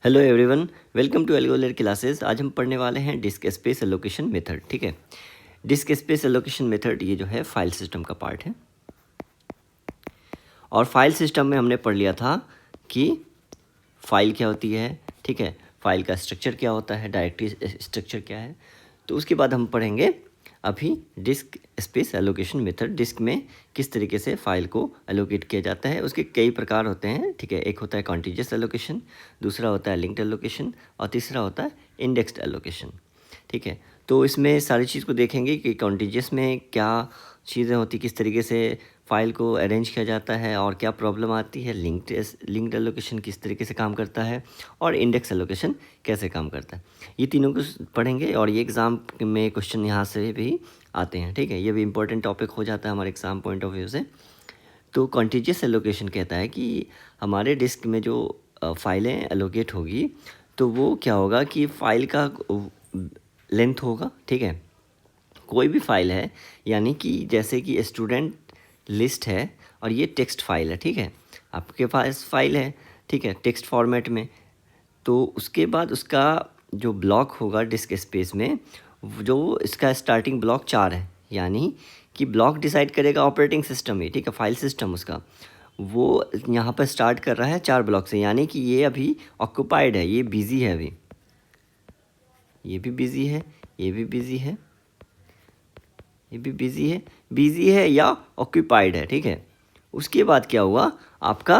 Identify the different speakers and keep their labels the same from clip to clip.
Speaker 1: Hello everyone, welcome to Algolar classes. आज हम पढ़ने वाले हैं डिस्क स्पेस एलोकेशन मेथड। ठीक है, डिस्क स्पेस एलोकेशन मेथड ये जो है फाइल सिस्टम का पार्ट है। और फाइल सिस्टम में हमने पढ़ लिया था कि फाइल क्या होती है, ठीक है, फाइल का स्ट्रक्चर क्या होता है, डायरेक्टरी स्ट्रक्चर क्या है। तो उसके बाद हम पढ़ेंगे अभी disk space allocation method. Disk में किस तरीके से फाइल को एलोकेट किया जाता है, उसके कई प्रकार होते हैं। ठीक है, एक होता है कॉन्टिजियस एलोकेशन, दूसरा होता है लिंक्ड एलोकेशन और तीसरा होता है इंडेक्स्ड एलोकेशन। ठीक है, तो इसमें सारी चीज़ को देखेंगे कि कॉन्टिजियस में क्या चीज़ें होती, किस तरीके से फाइल को अरेंज किया जाता है और क्या प्रॉब्लम आती है, लिंक्ड एलोकेशन किस तरीके से काम करता है और इंडेक्स एलोकेशन कैसे काम करता है। ये तीनों को पढ़ेंगे और ये एग्ज़ाम में क्वेश्चन यहाँ से भी आते हैं। ठीक है, ये भी इंपॉर्टेंट टॉपिक हो जाता है हमारे एग्ज़ाम पॉइंट ऑफ व्यू से। तो कॉन्टिजियस एलोकेशन कहता है कि हमारे डिस्क में जो फाइलें एलोकेट होगी तो वो क्या होगा कि फ़ाइल का लेंथ होगा। ठीक है, कोई भी फाइल है, यानी कि जैसे कि स्टूडेंट लिस्ट है और ये टेक्स्ट फाइल है। ठीक है, आपके पास फाइल है, ठीक है, टेक्स्ट फॉर्मेट में। तो उसके बाद उसका जो ब्लॉक होगा डिस्क स्पेस में, जो इसका स्टार्टिंग ब्लॉक 4 है, यानी कि ब्लॉक डिसाइड करेगा ऑपरेटिंग सिस्टम ही। ठीक है, फाइल सिस्टम उसका वो यहाँ पर स्टार्ट कर रहा है 4 ब्लॉक से, यानी कि ये अभी ऑक्यूपाइड है, ये बिज़ी है, अभी ये भी बिज़ी है, ये भी बिज़ी है, ये भी बिज़ी है या ऑक्यूपाइड है। ठीक है, उसके बाद क्या हुआ, आपका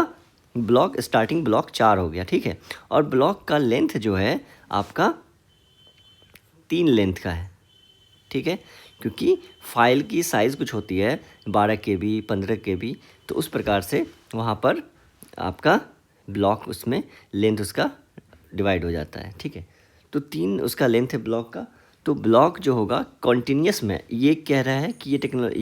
Speaker 1: ब्लॉक स्टार्टिंग ब्लॉक 4 हो गया। ठीक है, और ब्लॉक का लेंथ जो है आपका 3 लेंथ का है। ठीक है, क्योंकि फाइल की साइज़ कुछ होती है 12 KB 15 KB, तो उस प्रकार से वहाँ पर आपका ब्लॉक उसमें लेंथ उसका डिवाइड हो जाता है। ठीक है, तो 3 उसका लेंथ है ब्लॉक का। तो ब्लॉक जो होगा कॉन्टीन्यूस में, ये कह रहा है कि ये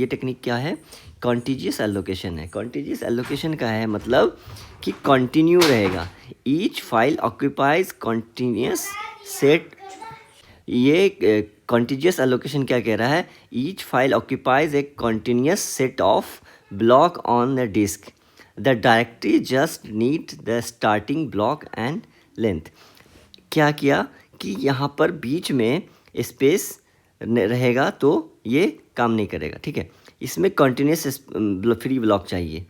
Speaker 1: टेक्निक क्या है, कॉन्टिजियस एलोकेशन है। कॉन्टिजियस एलोकेशन का है मतलब कि कंटिन्यू रहेगा, each file occupies continuous set. ये कॉन्टिजियस एलोकेशन क्या कह रहा है, each file occupies a continuous set of block on the disk, the directory just need the starting block and length. क्या किया कि यहाँ पर बीच में स्पेस रहेगा तो ये काम नहीं करेगा। ठीक है, इसमें कंटिन्यूस फ्री ब्लॉक चाहिए,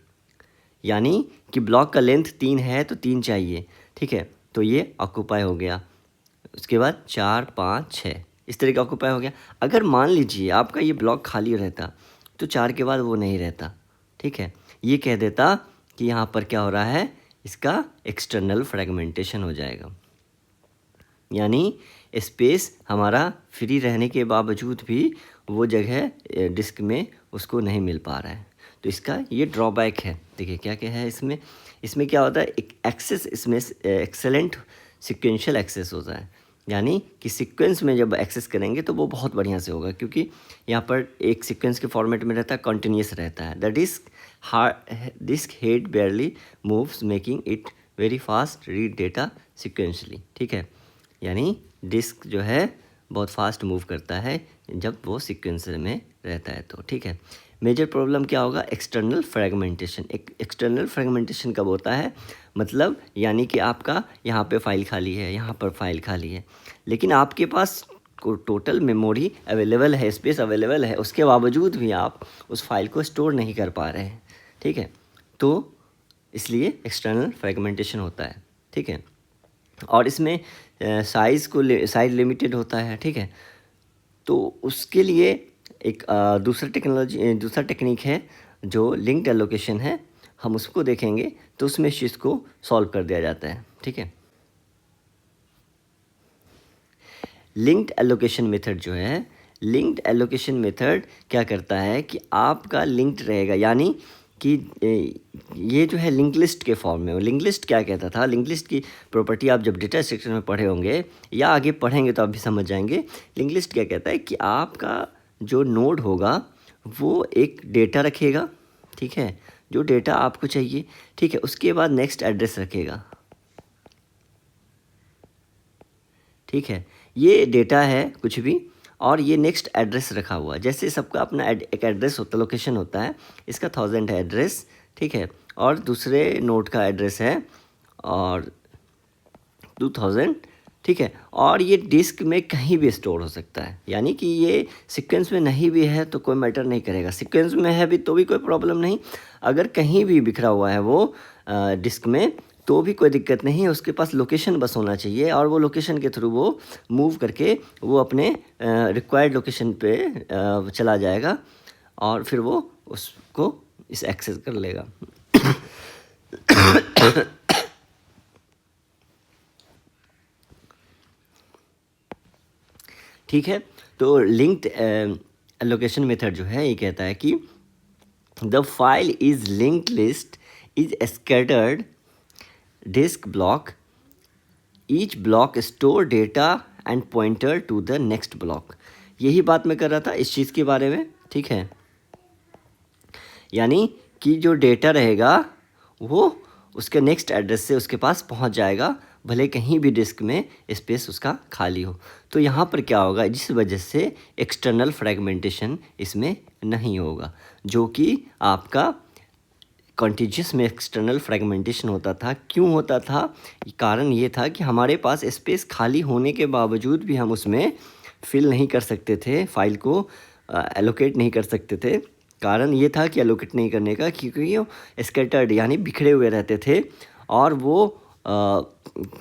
Speaker 1: यानी कि ब्लॉक का लेंथ 3 है तो 3 चाहिए। ठीक है, तो ये ऑक्यूपाई हो गया। उसके बाद 4 5 6 इस तरह का ऑक्यूपाई हो गया। अगर मान लीजिए आपका ये ब्लॉक खाली रहता तो 4 के बाद वो नहीं रहता। ठीक है, ये कह देता कि यहाँ पर क्या हो रहा है, इसका एक्सटर्नल फ्रेगमेंटेशन हो जाएगा, यानी स्पेस हमारा फ्री रहने के बावजूद भी वो जगह डिस्क में उसको नहीं मिल पा रहा है। तो इसका ये ड्रॉबैक है। देखिए क्या क्या है इसमें, इसमें क्या होता है, एक एक्सेस इसमें एक्सेलेंट सिक्वेंशियल एक्सेस होता है, यानी कि सीक्वेंस में जब एक्सेस करेंगे तो वो बहुत बढ़िया से होगा, क्योंकि यहाँ पर एक सीक्वेंस के फॉर्मेट में रहता है, कंटिन्यूस रहता है। The disk head बेयरली moves making it very fast read data sequentially. ठीक है, यानी डिस्क जो है बहुत फास्ट मूव करता है जब वो सीक्वेंस में रहता है तो। ठीक है, मेजर प्रॉब्लम क्या होगा, एक्सटर्नल फ्रेगमेंटेशन। एक्सटर्नल फ्रेगमेंटेशन कब होता है, मतलब यानी कि आपका यहाँ पे फाइल खाली है, यहाँ पर फाइल खाली है, लेकिन आपके पास टोटल मेमोरी अवेलेबल है, स्पेस अवेलेबल है, उसके बावजूद भी आप उस फाइल को स्टोर नहीं कर पा रहे हैं। ठीक है, तो इसलिए एक्सटर्नल फ्रेगमेंटेशन होता है। ठीक है, और इसमें साइज़ लिमिटेड होता है। ठीक है, तो उसके लिए एक दूसरा टेक्निक है जो लिंक्ड एलोकेशन है, हम उसको देखेंगे तो उसमें इस चीज़ को सॉल्व कर दिया जाता है। ठीक है, लिंक्ड एलोकेशन मेथड जो है, लिंक्ड एलोकेशन मेथड क्या करता है कि आपका लिंक्ड रहेगा, यानी कि ये जो है लिंक लिस्ट के फॉर्म में। लिंक लिस्ट क्या कहता था, लिंक लिस्ट की प्रॉपर्टी आप जब डेटा स्ट्रक्चर में पढ़े होंगे या आगे पढ़ेंगे तो आप भी समझ जाएंगे। लिंक लिस्ट क्या कहता है कि आपका जो नोड होगा वो एक डेटा रखेगा, ठीक है, जो डेटा आपको चाहिए। ठीक है, उसके बाद नेक्स्ट एड्रेस रखेगा। ठीक है, ये डेटा है कुछ भी, और ये नेक्स्ट एड्रेस रखा हुआ, जैसे सबका अपना एक एड्रेस होता है, लोकेशन होता है, इसका 1000 है एड्रेस। ठीक है, और दूसरे नोड का एड्रेस है और 2000, ठीक है। और ये डिस्क में कहीं भी स्टोर हो सकता है, यानी कि ये सीक्वेंस में नहीं भी है तो कोई मैटर नहीं करेगा, सीक्वेंस में है भी तो भी कोई प्रॉब्लम नहीं, अगर कहीं भी बिखरा हुआ है वो डिस्क में तो भी कोई दिक्कत नहीं है, उसके पास लोकेशन बस होना चाहिए और वो लोकेशन के थ्रू वो मूव करके वो अपने रिक्वायर्ड लोकेशन पे चला जाएगा और फिर वो उसको इस एक्सेस कर लेगा। ठीक है, तो लिंक्ड एलोकेशन मेथड जो है ये कहता है कि the file is linked list is scattered disk block, each block store data and pointer to the next block. यही बात मैं कर रहा था इस चीज़ के बारे में, ठीक है। यानी कि जो डेटा रहेगा वो उसके नेक्स्ट एड्रेस से उसके पास पहुंच जाएगा, भले कहीं भी डिस्क में स्पेस उसका खाली हो। तो यहाँ पर क्या होगा, जिस वजह से एक्सटर्नल फ्रेगमेंटेशन इसमें नहीं होगा, जो कि आपका कॉन्टिजियस में एक्सटर्नल फ्रेगमेंटेशन होता था। क्यों होता था? कारण ये था कि हमारे पास स्पेस खाली होने के बावजूद भी हम उसमें फिल नहीं कर सकते थे, फाइल को एलोकेट नहीं कर सकते थे। कारण ये था कि एलोकेट नहीं करने का क्योंकि वो स्कैटर्ड यानी बिखरे हुए रहते थे और वो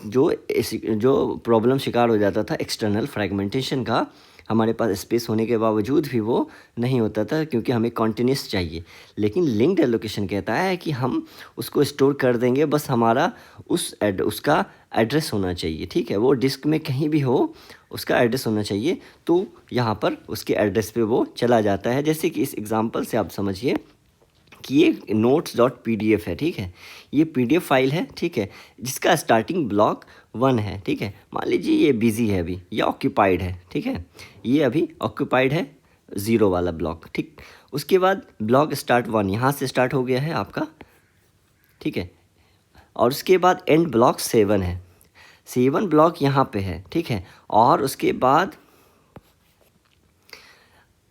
Speaker 1: जो प्रॉब्लम शिकार हो जाता था एक्सटर्नल फ्रेगमेंटेशन का, हमारे पास स्पेस होने के बावजूद भी वो नहीं होता था क्योंकि हमें कॉन्टिन्यूस चाहिए। लेकिन लिंक्ड एलोकेशन कहता है कि हम उसको स्टोर कर देंगे, बस हमारा उसका एड्रेस होना चाहिए, ठीक है। वो डिस्क में कहीं भी हो उसका एड्रेस होना चाहिए, तो यहाँ पर उसके एड्रेस पे वो चला जाता है। जैसे कि इस एग्जांपल से आप समझिए कि ये notes.pdf है, ठीक है। ये PDF फाइल है, ठीक है, जिसका स्टार्टिंग ब्लॉक 1 है, ठीक है। मान लीजिए ये बिजी है अभी या ऑक्यूपाइड है, ठीक है, ये अभी ऑक्यूपाइड है 0 वाला ब्लॉक, ठीक। उसके बाद ब्लॉक स्टार्ट 1 यहाँ से स्टार्ट हो गया है आपका, ठीक है। और उसके बाद एंड ब्लॉक 7 है, 7 ब्लॉक यहाँ पे है, ठीक है। और उसके बाद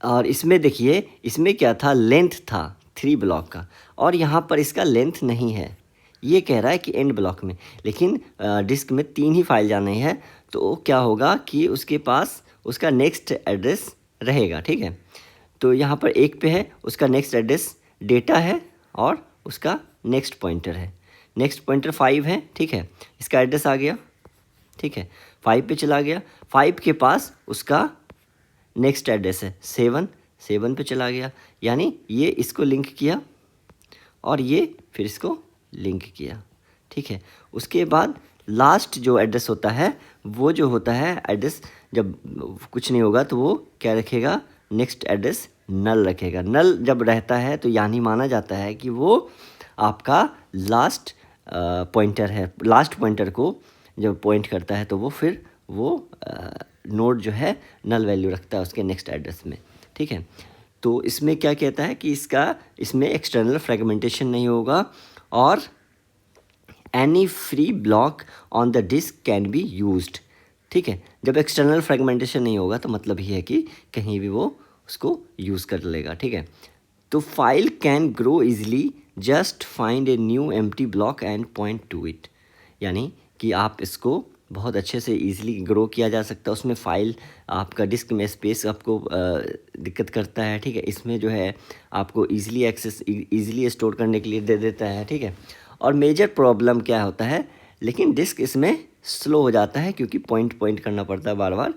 Speaker 1: और इसमें देखिए, इसमें क्या था, लेंथ था 3 ब्लॉक का और यहाँ पर इसका लेंथ नहीं है, ये कह रहा है कि एंड ब्लॉक में। लेकिन डिस्क में 3 ही फाइल जाने हैं, तो क्या होगा कि उसके पास उसका नेक्स्ट एड्रेस रहेगा, ठीक है। तो यहाँ पर 1 पे है, उसका नेक्स्ट एड्रेस डेटा है और उसका नेक्स्ट पॉइंटर है, नेक्स्ट पॉइंटर 5 है, ठीक है। इसका एड्रेस आ गया, ठीक है, 5 पे चला गया, 5 के पास उसका नेक्स्ट एड्रेस है 7 पे चला गया, यानी ये इसको लिंक किया और ये फिर इसको लिंक किया, ठीक है। उसके बाद लास्ट जो एड्रेस होता है वो जो होता है एड्रेस, जब कुछ नहीं होगा तो वो क्या रखेगा, नेक्स्ट एड्रेस नल रखेगा। नल जब रहता है तो यानी माना जाता है कि वो आपका लास्ट पॉइंटर है, लास्ट पॉइंटर को जब पॉइंट करता है तो वो फिर वो नोड जो है नल वैल्यू रखता है उसके नेक्स्ट एड्रेस में, ठीक है। तो इसमें क्या कहता है कि इसमें एक्सटर्नल फ्रेगमेंटेशन नहीं होगा और any free block on the disc can be used, ठीक है। जब एक्सटर्नल फ्रेगमेंटेशन नहीं होगा तो मतलब ये है कि कहीं भी वो उसको यूज़ कर लेगा, ठीक है। तो file can grow easily, just find a new empty block and point two it, यानी कि आप इसको बहुत अच्छे से इजीली ग्रो किया जा सकता है। उसमें फ़ाइल आपका डिस्क में स्पेस आपको दिक्कत करता है, ठीक है। इसमें जो है आपको इजीली एक्सेस इजीली स्टोर करने के लिए दे देता है, ठीक है। और मेजर प्रॉब्लम क्या होता है, लेकिन डिस्क इसमें स्लो हो जाता है क्योंकि पॉइंट करना पड़ता है बार बार।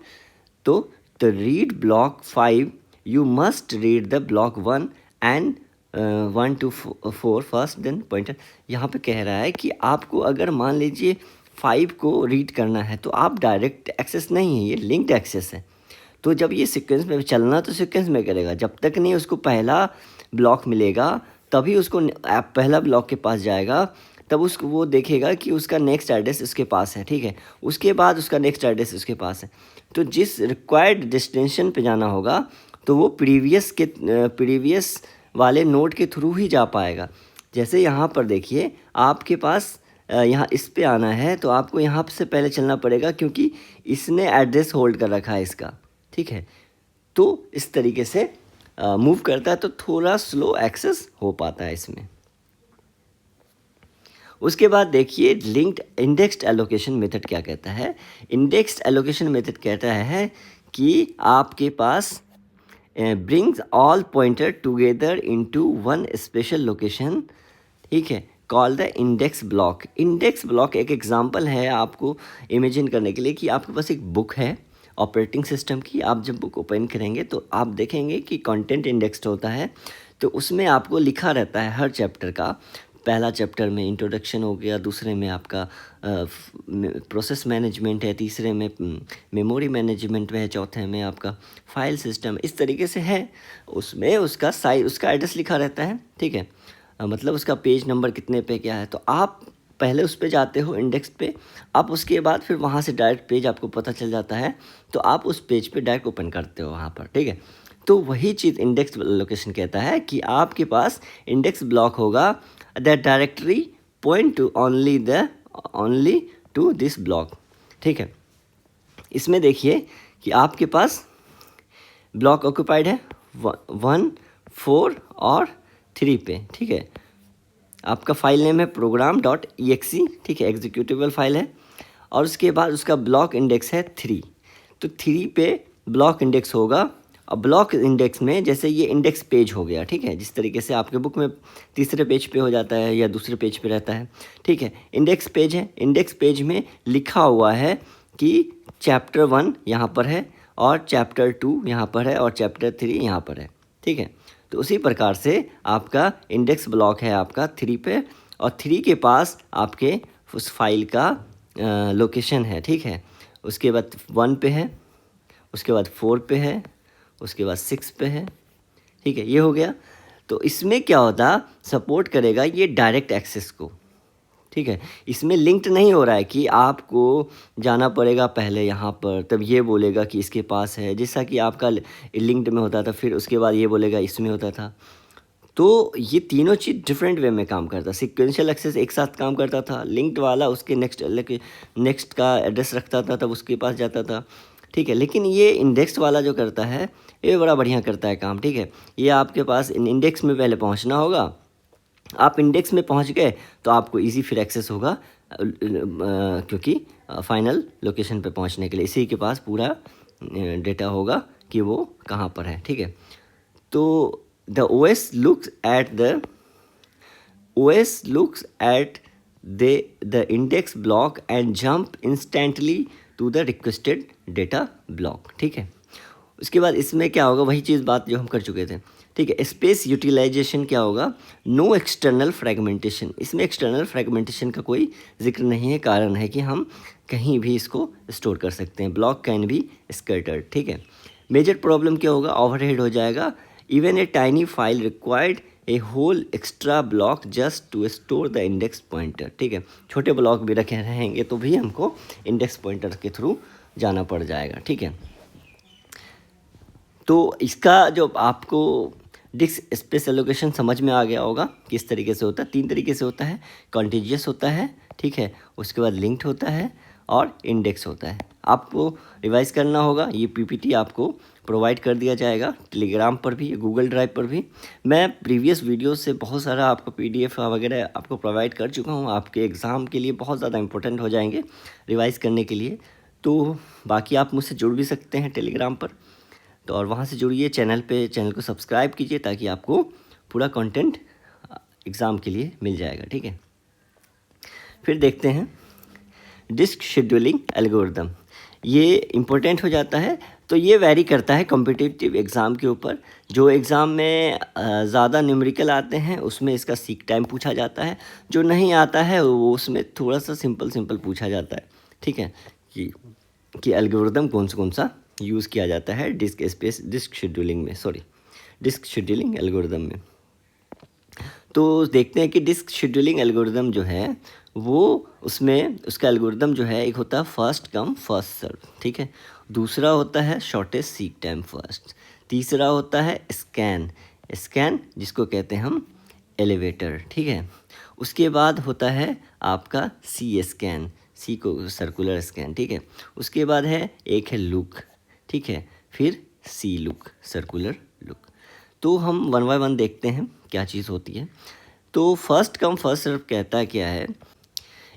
Speaker 1: तो read block 5 you must read the block 1 and 1 to 4 first, then pointer. यहाँ पे कह रहा है कि आपको अगर मान लीजिए 5 को रीड करना है तो आप डायरेक्ट एक्सेस नहीं है, ये लिंक्ड एक्सेस है। तो जब ये सीक्वेंस में चलना तो सीक्वेंस में करेगा, जब तक नहीं उसको पहला ब्लॉक मिलेगा तभी उसको आप पहला ब्लॉक के पास जाएगा, तब उसको वो देखेगा कि उसका नेक्स्ट एड्रेस उसके पास है, ठीक है। उसके बाद उसका नेक्स्ट एड्रेस उसके पास है, तो जिस रिक्वायर्ड डेस्टिनेशन पे जाना होगा तो वो प्रीवियस वाले नोड के थ्रू ही जा पाएगा। जैसे यहाँ पर देखिए आपके पास यहाँ इस पे आना है तो आपको यहाँ से पहले चलना पड़ेगा क्योंकि इसने एड्रेस होल्ड कर रखा है इसका, ठीक है। तो इस तरीके से मूव करता है तो थोड़ा स्लो एक्सेस हो पाता है इसमें। उसके बाद देखिए लिंक्ड इंडेक्स्ड एलोकेशन मेथड क्या कहता है। इंडेक्स्ड एलोकेशन मेथड कहता है कि आपके पास brings all pointer together into one special location, ठीक है, call the index block. Index block एक एग्जांपल है आपको इमेजिन करने के लिए कि आपके पास एक बुक है ऑपरेटिंग सिस्टम की। आप जब बुक ओपन करेंगे तो आप देखेंगे कि कंटेंट इंडेक्स्ड होता है, तो उसमें आपको लिखा रहता है हर चैप्टर का। पहला चैप्टर में इंट्रोडक्शन हो गया, दूसरे में आपका प्रोसेस मैनेजमेंट है, तीसरे में मेमोरी मैनेजमेंट में है, चौथे में आपका फाइल सिस्टम, इस तरीके से है। उसमें उसका साइज, उसका एड्रेस लिखा रहता है, ठीक है, मतलब उसका पेज नंबर कितने पे क्या है। तो आप पहले उस पे जाते हो इंडेक्स पे, आप उसके बाद फिर वहाँ से डायरेक्ट पेज आपको पता चल जाता है, तो आप उस पेज पे डायरेक्ट ओपन करते हो वहाँ पर, ठीक है। तो वही चीज़ इंडेक्स लोकेशन कहता है कि आपके पास इंडेक्स ब्लॉक होगा, that directory point to only to this block, ठीक है। इसमें देखिए कि आपके पास ब्लॉक ऑक्यूपाइड है 1, 4 और 3 पे, ठीक है। आपका फाइल नेम है program.exe, ठीक है, एग्जीक्यूटेबल फाइल है, और उसके बाद उसका ब्लॉक इंडेक्स है 3। तो 3 पे ब्लॉक इंडेक्स होगा। और ब्लॉक इंडेक्स में जैसे ये इंडेक्स पेज हो गया, ठीक है, जिस तरीके से आपके बुक में तीसरे पेज पे हो जाता है या दूसरे पेज पे रहता है, ठीक है, इंडेक्स पेज है। इंडेक्स पेज में लिखा हुआ है कि चैप्टर 1 यहाँ पर है और चैप्टर 2 यहाँ पर है और चैप्टर 3 यहाँ पर है, ठीक है। तो उसी प्रकार से आपका इंडेक्स ब्लॉक है आपका 3 पे, और 3 के पास आपके उस फाइल का लोकेशन है, ठीक है। उसके बाद 1 पे है, उसके बाद 4 पे है, उसके बाद 6 पे है, ठीक है, ये हो गया। तो इसमें क्या होता, सपोर्ट करेगा ये डायरेक्ट एक्सेस को, ठीक है। इसमें लिंक्ड नहीं हो रहा है कि आपको जाना पड़ेगा पहले यहाँ पर, तब ये बोलेगा कि इसके पास है, जैसा कि आपका लिंक्ड में होता था, फिर उसके बाद ये बोलेगा इसमें होता था। तो ये तीनों चीज़ डिफरेंट वे में काम करता। सिक्वेंशियल एक्सेस एक साथ काम करता था, लिंक्ड वाला उसके नेक्स्ट का एड्रेस रखता था, तब उसके पास जाता था, ठीक है। लेकिन ये इंडेक्स वाला जो करता है ये बड़ा बढ़िया करता है काम, ठीक है। ये आपके पास इंडेक्स में पहले पहुंचना होगा, आप इंडेक्स में पहुंच गए तो आपको इजी फिर एक्सेस होगा, क्योंकि फाइनल लोकेशन पे पहुंचने के लिए इसी के पास पूरा डेटा होगा कि वो कहाँ पर है, ठीक है। तो the OS looks at the index block and jump instantly to the requested data block, ठीक है। उसके बाद इसमें क्या होगा, वही चीज़ बात जो हम कर चुके थे, ठीक है। स्पेस यूटिलाइजेशन क्या होगा, नो एक्सटर्नल फ्रेगमेंटेशन। इसमें एक्सटर्नल फ्रेगमेंटेशन का कोई जिक्र नहीं है, कारण है कि हम कहीं भी इसको स्टोर कर सकते हैं। ब्लॉक कैन बी स्कैटर्ड, ठीक है। मेजर प्रॉब्लम क्या होगा, ओवरहेड हो जाएगा। Even a tiny file required a whole extra block just to store the index pointer, ठीक है। छोटे ब्लॉक भी रखे रहेंगे तो भी हमको इंडेक्स पॉइंटर के थ्रू जाना पड़ जाएगा, ठीक है। तो इसका जो आपको डिस्क स्पेस एलोकेशन समझ में आ गया होगा किस तरीके से होता है। 3 तरीके से होता है, कॉन्टिजियस होता है, ठीक है, उसके बाद लिंक्ड होता है और इंडेक्स होता है। आपको रिवाइज करना होगा, ये पीपीटी आपको प्रोवाइड कर दिया जाएगा टेलीग्राम पर भी, गूगल ड्राइव पर भी। मैं प्रीवियस वीडियो से बहुत सारा आपको पीडीएफ वगैरह आपको प्रोवाइड कर चुका हूँ, आपके एग्ज़ाम के लिए बहुत ज़्यादा इंपॉर्टेंट हो जाएंगे रिवाइज़ करने के लिए। तो बाकी आप मुझसे जुड़ भी सकते हैं टेलीग्राम पर, तो और वहाँ से जुड़िए, चैनल को सब्सक्राइब कीजिए ताकि आपको पूरा कंटेंट एग्ज़ाम के लिए मिल जाएगा, ठीक है। फिर देखते हैं डिस्क शेड्यूलिंग एल्गोरिदम, ये इम्पोर्टेंट हो जाता है। तो ये वैरी करता है कॉम्पिटिटिव एग्ज़ाम के ऊपर। जो एग्ज़ाम में ज़्यादा न्यूमेरिकल आते हैं उसमें इसका सीक टाइम पूछा जाता है, जो नहीं आता है वो उसमें थोड़ा सा सिंपल पूछा जाता है, ठीक है, कि एल्गोरिदम कौन सा यूज़ किया जाता है डिस्क शेड्यूलिंग एल्गोरिदम में। तो देखते हैं कि डिस्क शेड्यूलिंग एल्गोरिदम जो है वो उसमें उसका एल्गोरिदम जो है, एक होता है फर्स्ट कम फर्स्ट सर्व, ठीक है, दूसरा होता है शॉर्टेस्ट सीक टाइम फर्स्ट, तीसरा होता है स्कैन जिसको कहते हैं हम एलिवेटर, ठीक है। उसके बाद होता है आपका सी स्कैन, सी को सर्कुलर स्कैन, ठीक है। उसके बाद है एक है लुक, ठीक है, फिर सी लुक सर्कुलर लुक। तो हम 1 बाय 1 देखते हैं क्या चीज़ होती है। तो फर्स्ट कम फर्स्ट सर्व कहता क्या है,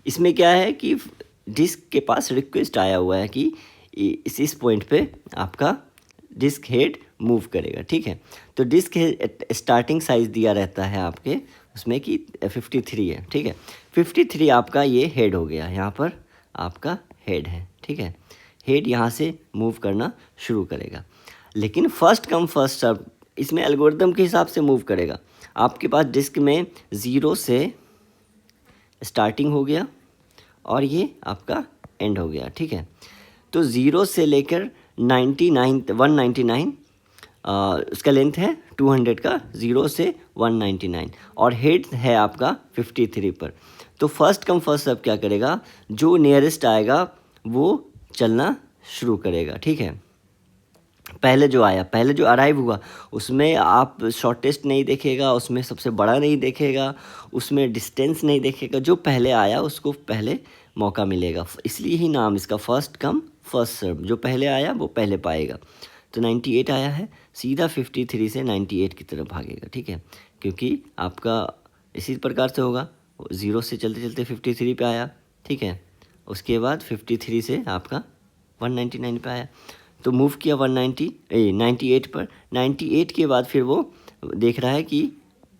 Speaker 1: इसमें क्या है कि डिस्क के पास रिक्वेस्ट आया हुआ है कि इस पॉइंट पे आपका डिस्क हेड मूव करेगा, ठीक है। तो डिस्क स्टार्टिंग साइज़ दिया रहता है आपके उसमें कि 53 है, ठीक है। 53 आपका ये हेड हो गया, यहाँ पर आपका हेड है, ठीक है। हेड यहाँ से मूव करना शुरू करेगा, लेकिन फर्स्ट कम फर्स्ट सर्व इसमें एल्गोरिदम के हिसाब से मूव करेगा। आपके पास डिस्क में 0 से स्टार्टिंग हो गया और ये आपका एंड हो गया, ठीक है। तो 0 से लेकर 199 उसका लेंथ है 200 का, 0 से 199 और हेड है आपका 53 पर। तो फर्स्ट कम फर्स्ट सर्व क्या करेगा, जो नियरेस्ट आएगा वो चलना शुरू करेगा, ठीक है। पहले जो अराइव हुआ उसमें आप शॉर्टेस्ट नहीं देखेगा, उसमें सबसे बड़ा नहीं देखेगा, उसमें डिस्टेंस नहीं देखेगा, जो पहले आया उसको पहले मौका मिलेगा। इसलिए ही नाम इसका फर्स्ट कम फर्स्ट सर्व, जो पहले आया वो पहले पाएगा। तो 98 आया है, सीधा 53 से 98 की तरफ भागेगा, ठीक है, क्योंकि आपका इसी प्रकार से होगा। 0 से चलते चलते 53 पे आया, ठीक है, उसके बाद 53 से आपका 199 पे आया, तो मूव किया 98 पर। 98 के बाद फिर वो देख रहा है कि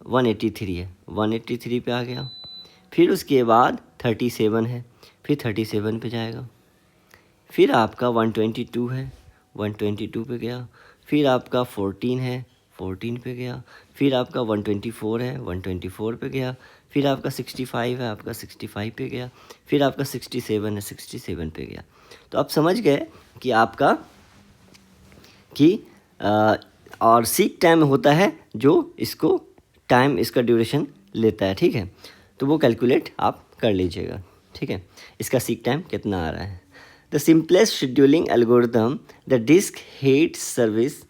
Speaker 1: 183 है, 183 पे आ गया। फिर उसके बाद 37 है, फिर 37 पे जाएगा। फिर आपका 122 है, 122 पे गया। फिर आपका 14 है, 14 पे गया। फिर आपका 124 है, 124 पे गया। फिर आपका 65 है, आपका 65 पे गया। फिर आपका 67 है, 67 पे गया। तो आप समझ गए कि आपका और सीक टाइम होता है जो इसको टाइम इसका ड्यूरेशन लेता है, ठीक है। तो वो कैलकुलेट आप कर लीजिएगा, ठीक है, इसका सीक टाइम कितना आ रहा है। The simplest scheduling algorithm, the disk head service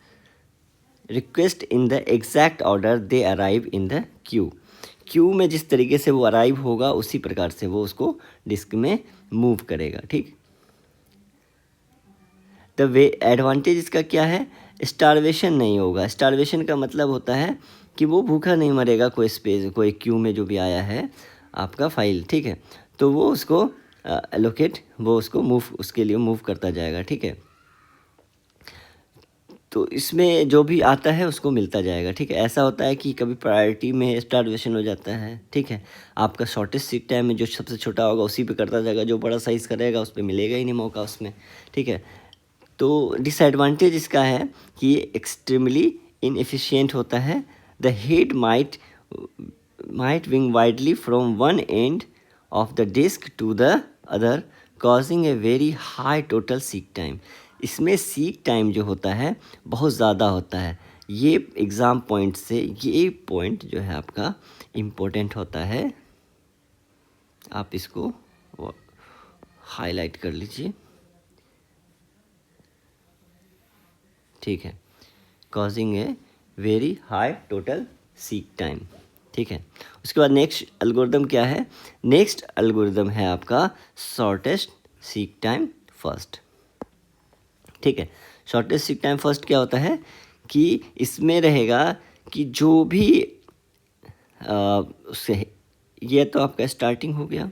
Speaker 1: request in the exact order they arrive in the Q में जिस तरीके से वो अराइव होगा उसी प्रकार से वो उसको डिस्क में मूव करेगा, ठीक। द वे एडवांटेज इसका क्या है, स्टारवेशन नहीं होगा। स्टारवेशन का मतलब होता है कि वो भूखा नहीं मरेगा, कोई क्यू में जो भी आया है आपका फाइल, ठीक है, तो वो उसको वो उसको उसके लिए मूव करता जाएगा, ठीक है। तो इसमें जो भी आता है उसको मिलता जाएगा, ठीक है। ऐसा होता है कि कभी प्रायोरिटी में स्टारवेशन हो जाता है, ठीक है। आपका शॉर्टेस्ट सीक टाइम में जो सबसे छोटा होगा उसी पे करता जाएगा, जो बड़ा साइज़ करेगा उस पर मिलेगा ही नहीं मौका उसमें, ठीक है। तो डिसएडवांटेज इसका है कि ये एक्सट्रीमली इनएफिशिएंट होता है। The head might swing widely from one end of the disk to the other, causing a very high total seek time. इसमें सीक टाइम जो होता है बहुत ज़्यादा होता है। ये एग्ज़ाम पॉइंट से ये पॉइंट जो है आपका इम्पोर्टेंट होता है, आप इसको हाईलाइट कर लीजिए, ठीक है। Causing a very high total seek time, ठीक है। उसके बाद नेक्स्ट एल्गोरिदम क्या है, नेक्स्ट एल्गोरिदम है आपका शॉर्टेस्ट सीक टाइम फर्स्ट, ठीक है। शॉर्टेस्ट सीक टाइम फर्स्ट क्या होता है कि इसमें रहेगा कि जो भी उससे ये तो आपका स्टार्टिंग हो गया,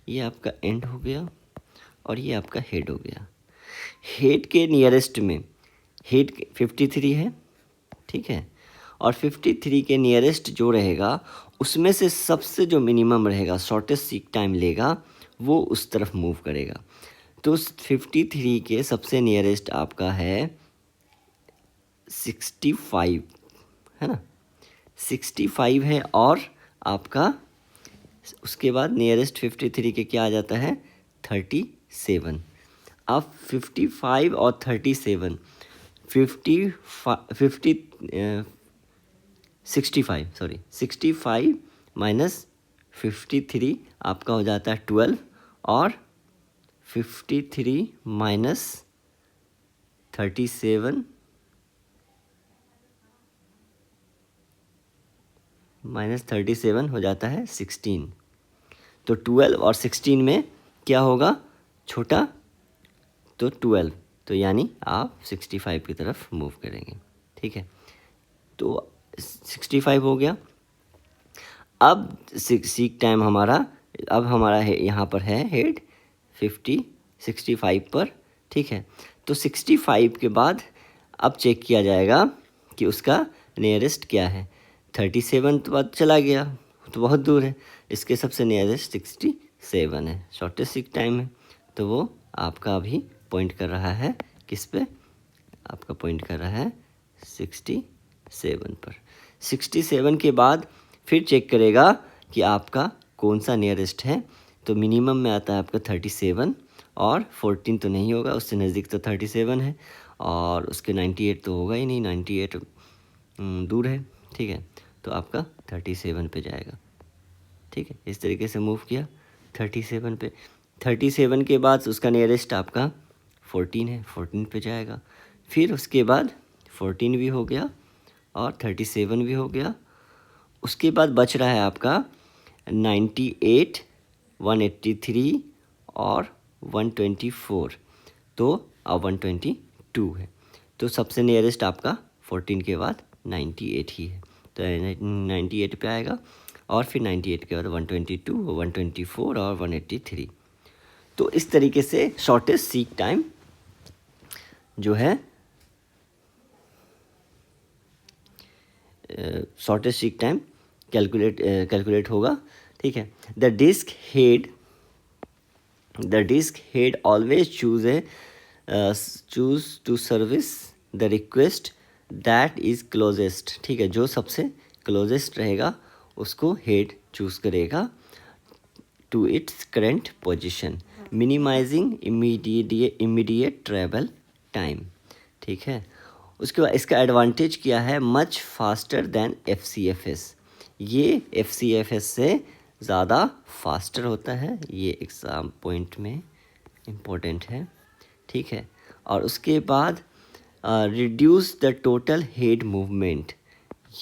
Speaker 1: ये आपका एंड हो गया और ये आपका हेड हो गया। हेड के नियरेस्ट में हेड 53 है, ठीक है, और 53 के नियरेस्ट जो रहेगा उसमें से सबसे जो मिनिमम रहेगा शॉर्टेस्ट सीक टाइम लेगा वो उस तरफ मूव करेगा। तो 53 के सबसे नियरेस्ट आपका है 65, है ना, 65 है, और आपका उसके बाद नियरेस्ट 53 के क्या आ जाता है 37। अब 55 और 37 65 माइनस 53 आपका हो जाता है 12, और 53 माइनस 37 हो जाता है 16। तो 12 और 16 में क्या होगा छोटा, तो 12, तो यानी आप 65 की तरफ मूव करेंगे, ठीक है। तो 65 हो गया। अब सीक टाइम हमारा अब हमारा है यहाँ पर है हेड 65 पर, ठीक है। तो 65 के बाद अब चेक किया जाएगा कि उसका नियरेस्ट क्या है। 37 तो बाद चला गया, तो बहुत दूर है, इसके सबसे नियरेस्ट 67 है, शॉर्टेस्ट सीक टाइम है। तो वो आपका अभी पॉइंट कर रहा है किस पे, आपका पॉइंट कर रहा है 67 पर। 67 के बाद फिर चेक करेगा कि आपका कौन सा नियरेस्ट है। तो मिनिमम में आता है आपका 37 और 14 तो नहीं होगा, उससे नज़दीक तो 37 है, और उसके 98 तो होगा ही नहीं, 98 दूर है, ठीक है। तो आपका 37 पे जाएगा, ठीक है। इस तरीके से मूव किया 37 पे। 37 के बाद उसका नियरेस्ट आपका 14 है, 14 पे जाएगा। फिर उसके बाद 14 भी हो गया और 37 भी हो गया। उसके बाद बच रहा है आपका 98, 183 और 124। तो अब 122 है, तो सबसे नियरेस्ट आपका 14 के बाद 98 ही है, तो 98 पे आएगा। और फिर 98 के बाद 122, 124 और 183। तो इस तरीके से शॉर्टेस्ट सीक टाइम जो है, शॉर्टेस्ट सीक टाइम कैलकुलेट होगा, ठीक है। The disk head always choose to service the request that is closest, ठीक है। जो सबसे क्लोजेस्ट रहेगा उसको हेड चूज़ करेगा to its current position, minimizing immediate travel time, ठीक है। उसके बाद इसका एडवांटेज क्या है, मच फास्टर दैन FCFS। ये FCFS से ज़्यादा फास्टर होता है, ये एग्ज़ाम पॉइंट में इम्पोर्टेंट है, ठीक है। और उसके बाद reduce the total head movement,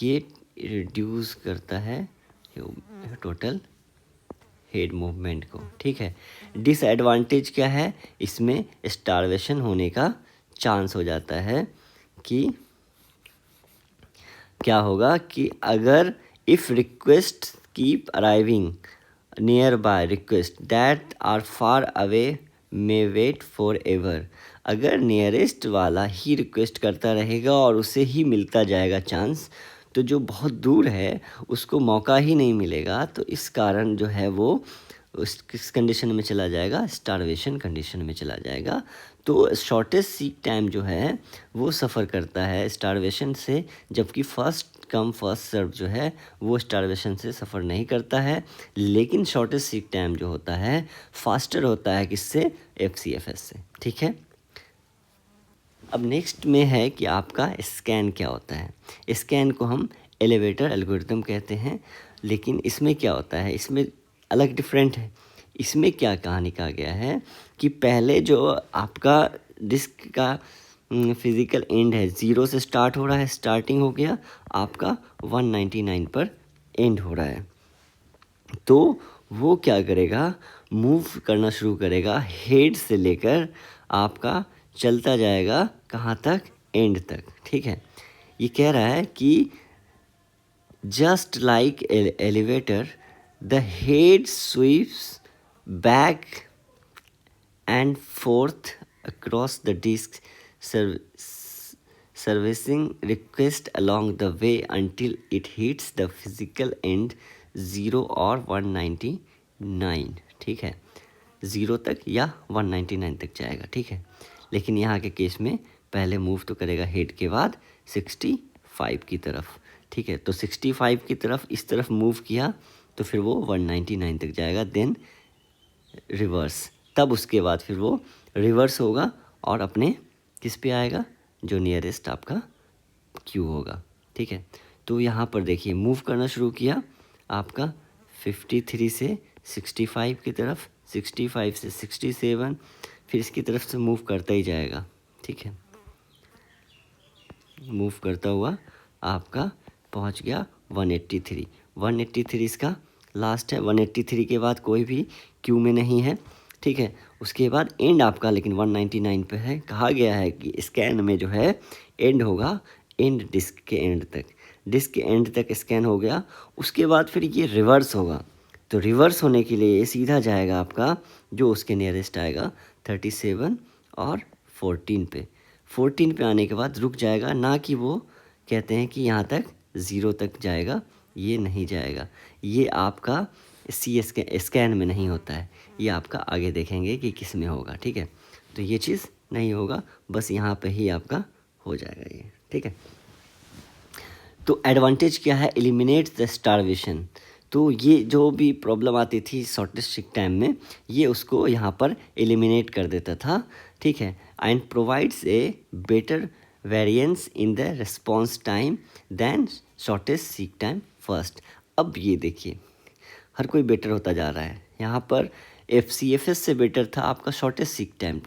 Speaker 1: ये रिड्यूस करता है टोटल हेड मूवमेंट को, ठीक है। डिसएडवांटेज क्या है, इसमें स्टारवेशन होने का चांस हो जाता है कि क्या होगा कि अगर if request keep arriving near by request that are far away may wait for ever, अगर नियरेस्ट वाला ही रिक्वेस्ट करता रहेगा और उसे ही मिलता जाएगा चांस, तो जो बहुत दूर है उसको मौका ही नहीं मिलेगा। तो इस कारण जो है वो उस किस कंडीशन में चला जाएगा, स्टारवेशन कंडीशन में चला जाएगा। तो शॉर्टेस्ट सीक टाइम जो है वो सफ़र करता है स्टारवेशन से, जबकि फर्स्ट कम फर्स्ट सर्व जो है वो स्टारवेशन से सफ़र नहीं करता है। लेकिन शॉर्टेस्ट सीक टाइम जो होता है फास्टर होता है किससे, FCFS से, ठीक है। अब नेक्स्ट में है कि आपका स्कैन क्या होता है। स्कैन को हम एलिवेटर एल्गोरिथम कहते हैं, लेकिन इसमें क्या होता है, इसमें अलग डिफरेंट है। इसमें क्या कहानी कहा गया है कि पहले जो आपका डिस्क का फिज़िकल एंड है 0 से स्टार्ट हो रहा है, स्टार्टिंग हो गया आपका 199 पर एंड हो रहा है, तो वो क्या करेगा, मूव करना शुरू करेगा हेड से लेकर आपका चलता जाएगा कहाँ तक, एंड तक, ठीक है। ये कह रहा है कि just like elevator the head sweeps back and forth across the disk servicing request along the way until it hits the physical end 0 और 199, ठीक है। 0 तक या 199 तक जाएगा, ठीक है। लेकिन यहाँ के केस में पहले मूव तो करेगा हेड के बाद 65 की तरफ, ठीक है। तो 65 की तरफ इस तरफ मूव किया तो फिर वो 199 तक जाएगा, देन रिवर्स, तब उसके बाद फिर वो रिवर्स होगा और अपने किस पे आएगा, जो नियरेस्ट आपका क्यू होगा, ठीक है। तो यहाँ पर देखिए मूव करना शुरू किया आपका 53 से 65 की तरफ, 65 से 67, फिर इसकी तरफ से मूव करता ही जाएगा, ठीक है। मूव करता हुआ आपका पहुँच गया 183। 183 इसका लास्ट है, 183 के बाद कोई भी क्यू में नहीं है, ठीक है। उसके बाद एंड आपका लेकिन 199 पे है। कहा गया है कि स्कैन में जो है एंड होगा एंड डिस्क के एंड तक। डिस्क के एंड तक स्कैन हो गया, उसके बाद फिर ये रिवर्स होगा। तो रिवर्स होने के लिए सीधा जाएगा आपका जो उसके नियरेस्ट आएगा 37 और 14 पे। 14 पे आने के बाद रुक जाएगा, ना कि वो कहते हैं कि यहाँ तक 0 तक जाएगा, ये नहीं जाएगा। ये आपका सी स्कैन में नहीं होता है, ये आपका आगे देखेंगे कि किस में होगा, ठीक है। तो ये चीज़ नहीं होगा, बस यहाँ पे ही आपका हो जाएगा ये, ठीक है। तो एडवांटेज क्या है, एलिमिनेट द स्टारवेशन। तो ये जो भी प्रॉब्लम आती थी शॉर्टेस्ट सीक टाइम में, ये उसको यहाँ पर एलिमिनेट कर देता था, ठीक है। And provides a better variance in the response time than shortest seek time first. अब ये देखिए हर कोई बेटर होता जा रहा है। यहाँ पर FCFS से बेटर था आपका शॉर्टेस्ट सीक टाइम,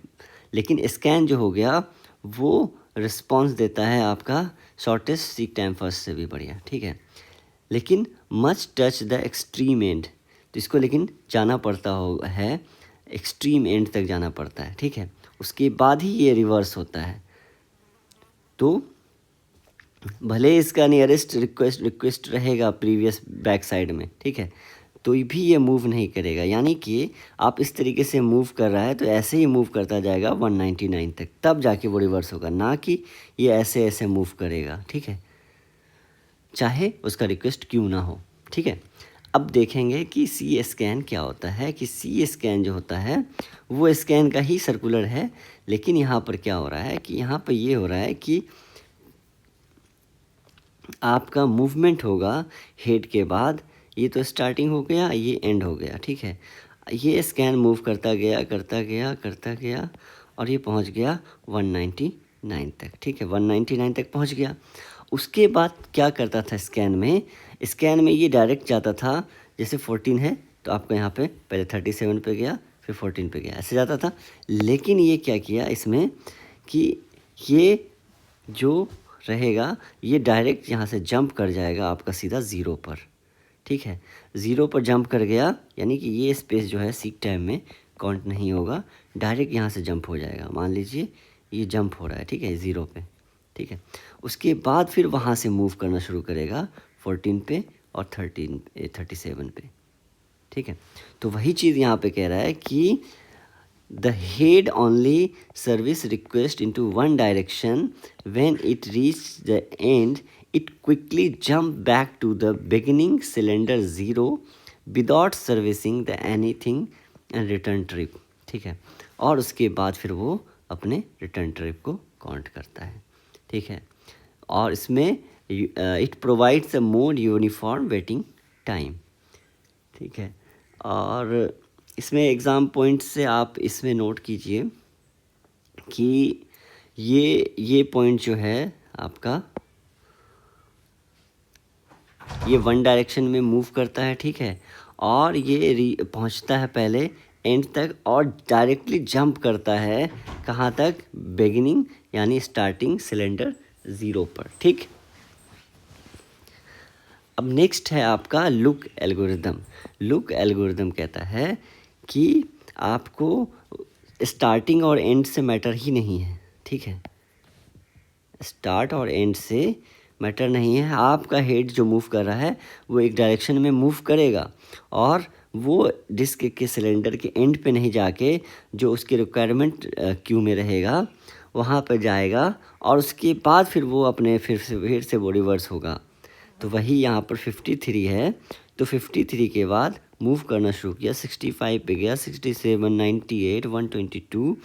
Speaker 1: लेकिन स्कैन जो हो गया वो रिस्पॉन्स देता है आपका शॉर्टेस्ट सीक टाइम फर्स्ट से भी बढ़िया, ठीक है। लेकिन much touch the extreme and, तो इसको लेकिन जाना पड़ता है एक्सट्रीम एंड तक जाना पड़ता है, ठीक है। उसके बाद ही ये रिवर्स होता है। तो भले इसका नियरेस्ट रिक्वेस्ट रहेगा प्रीवियस बैक साइड में, ठीक है, तो भी ये मूव नहीं करेगा। यानी कि आप इस तरीके से मूव कर रहा है तो ऐसे ही मूव करता जाएगा 199 तक, तब जाके वो रिवर्स होगा, ना कि ये ऐसे ऐसे मूव करेगा, ठीक है, चाहे उसका रिक्वेस्ट क्यों ना हो, ठीक है। अब देखेंगे कि सी स्कैन क्या होता है। कि सी स्कैन जो होता है वो स्कैन का ही सर्कुलर है, लेकिन यहाँ पर क्या हो रहा है कि यहाँ पर ये हो रहा है कि आपका मूवमेंट होगा हेड के बाद, ये तो स्टार्टिंग हो गया, ये एंड हो गया, ठीक है। ये स्कैन मूव करता गया करता गया करता गया और ये पहुंच गया 199 तक, ठीक है, 199 तक पहुंच गया। उसके बाद क्या करता था स्कैन में ये डायरेक्ट जाता था, जैसे 14 है तो आपका यहाँ पे पहले 37 पे गया, फिर 14 पे गया, ऐसे जाता था। लेकिन ये क्या किया इसमें कि ये जो रहेगा ये डायरेक्ट यहाँ से जंप कर जाएगा आपका सीधा 0 पर, ठीक है। 0 पर जंप कर गया, यानी कि ये स्पेस जो है सीक टाइम में काउंट नहीं होगा, डायरेक्ट यहाँ से जंप हो जाएगा। मान लीजिए ये जंप हो रहा है, ठीक है, 0 पे, ठीक है। उसके बाद फिर वहाँ से मूव करना शुरू करेगा 14 पे और 37 पे, ठीक है। तो वही चीज़ यहाँ पे कह रहा है कि the head only service request into one direction. When it reached the end, it quickly jumped back to the beginning cylinder 0 without servicing the anything and return trip, ठीक है। और उसके बाद फिर वो अपने रिटर्न ट्रिप को काउंट करता है, ठीक है। और इसमें it provides a more uniform waiting time, ठीक है। और इसमें एग्ज़ाम पॉइंट से आप इसमें नोट कीजिए कि ये पॉइंट जो है आपका ये वन डायरेक्शन में मूव करता है, ठीक है। और ये पहुंचता है पहले एंड तक और डायरेक्टली जंप करता है कहाँ तक, बिगिनिंग यानी स्टार्टिंग सिलेंडर 0 पर, ठीक। अब नेक्स्ट है आपका लुक एल्गोरिदम। लुक एल्गोरिदम कहता है कि आपको स्टार्टिंग और एंड से मैटर ही नहीं है, ठीक है, स्टार्ट और एंड से मैटर नहीं है। आपका हेड जो मूव कर रहा है वो एक डायरेक्शन में मूव करेगा और वो डिस्क के सिलेंडर के एंड पे नहीं जाके जो उसके रिक्वायरमेंट क्यू में रहेगा वहाँ पर जाएगा और उसके बाद फिर वो अपने फिर से वो रिवर्स होगा। तो वही यहाँ पर 53 है, तो 53 के बाद मूव करना शुरू किया, 65 पे गया, 67, 98, 122,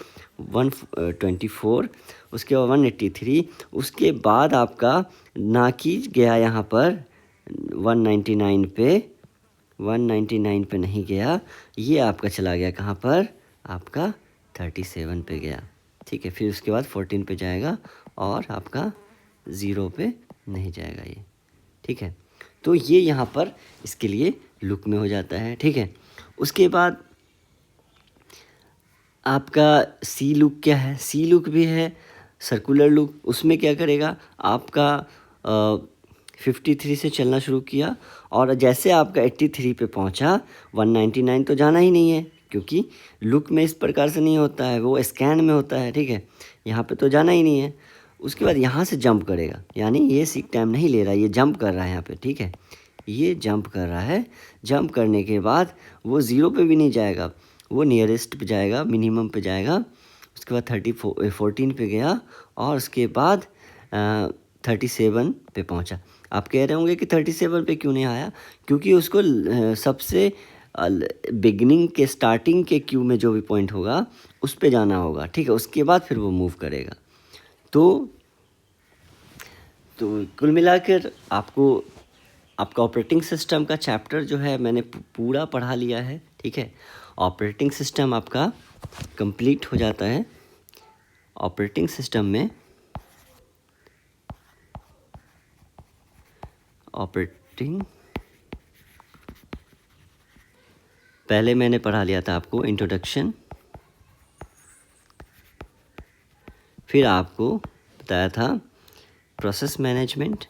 Speaker 1: 124, उसके बाद 183, उसके बाद आपका नाकी गया यहाँ पर 199 पे नहीं गया, ये आपका चला गया कहाँ पर, आपका 37 पे गया, ठीक है। फिर उसके बाद 14 पे जाएगा और आपका 0 पे नहीं जाएगा ये, ठीक है। तो ये यहाँ पर इसके लिए लुक में हो जाता है, ठीक है। उसके बाद आपका सी लुक क्या है, सी लुक भी है सर्कुलर लुक। उसमें क्या करेगा आपका 53 से चलना शुरू किया और जैसे आपका 83 पे पहुंचा 199 तो जाना ही नहीं है क्योंकि लुक में इस प्रकार से नहीं होता है, वो स्कैन में होता है, ठीक है। यहाँ पे तो जाना ही नहीं है। उसके बाद यहाँ से जंप करेगा, यानी ये सीक टाइम नहीं ले रहा, ये जंप कर रहा है यहाँ पे, ठीक है, ये जंप कर रहा है। जंप करने के बाद वो 0 पे भी नहीं जाएगा, वो नियरेस्ट पे जाएगा, मिनिमम पे जाएगा। उसके बाद 14 पे गया और उसके बाद 37 पे पहुंचा। आप कह रहे होंगे कि 37 पे क्यों नहीं आया, क्योंकि उसको सबसे बिगनिंग के स्टार्टिंग के क्यू में जो भी पॉइंट होगा उस पे जाना होगा, ठीक है, उसके बाद फिर वो मूव करेगा। तो कुल मिलाकर आपका ऑपरेटिंग सिस्टम का चैप्टर जो है मैंने पूरा पढ़ा लिया है, ठीक है। ऑपरेटिंग सिस्टम आपका कंप्लीट हो जाता है। ऑपरेटिंग सिस्टम में पहले मैंने पढ़ा लिया था आपको इंट्रोडक्शन, फिर आपको बताया था प्रोसेस मैनेजमेंट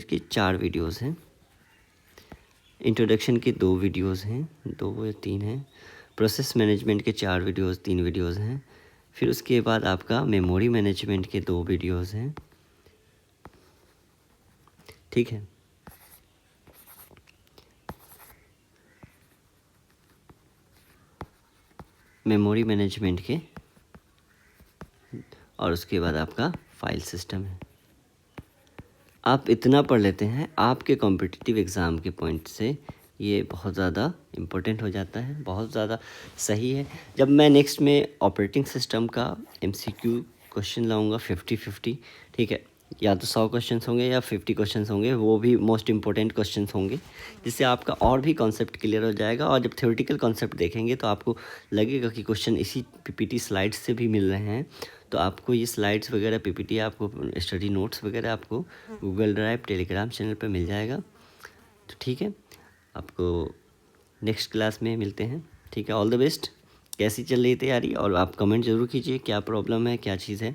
Speaker 1: की 4 वीडियोस हैं, इंट्रोडक्शन की 2 वीडियोस हैं, 2 या 3 हैं, प्रोसेस मैनेजमेंट के 4 वीडियोस 3 वीडियोस हैं, फिर उसके बाद आपका मेमोरी मैनेजमेंट के 2 वीडियोस हैं, ठीक है। मेमोरी मैनेजमेंट के, और उसके बाद आपका फाइल सिस्टम है। आप इतना पढ़ लेते हैं, आपके कॉम्पिटिटिव एग्ज़ाम के पॉइंट से ये बहुत ज़्यादा इम्पोर्टेंट हो जाता है, बहुत ज़्यादा सही है। जब मैं नेक्स्ट में ऑपरेटिंग सिस्टम का MCQ क्वेश्चन लाऊंगा 50-50, ठीक है, या तो 100 क्वेश्चंस होंगे या 50 क्वेश्चंस होंगे, वो भी मोस्ट इम्पोर्टेंट क्वेश्चंस होंगे, जिससे आपका और भी कॉन्सेप्ट क्लियर हो जाएगा। और जब थ्योरेटिकल कॉन्सेप्ट देखेंगे तो आपको लगेगा कि क्वेश्चन इसी PPT स्लाइड्स से भी मिल रहे हैं। तो आपको ये स्लाइड्स वगैरह PPT, आपको स्टडी नोट्स वगैरह आपको गूगल ड्राइव, टेलीग्राम चैनल पर मिल जाएगा। तो ठीक है, आपको नेक्स्ट क्लास में मिलते हैं, ठीक है। All the best. कैसी चल रही तैयारी, और आप कमेंट ज़रूर कीजिए क्या प्रॉब्लम है, क्या चीज़ है।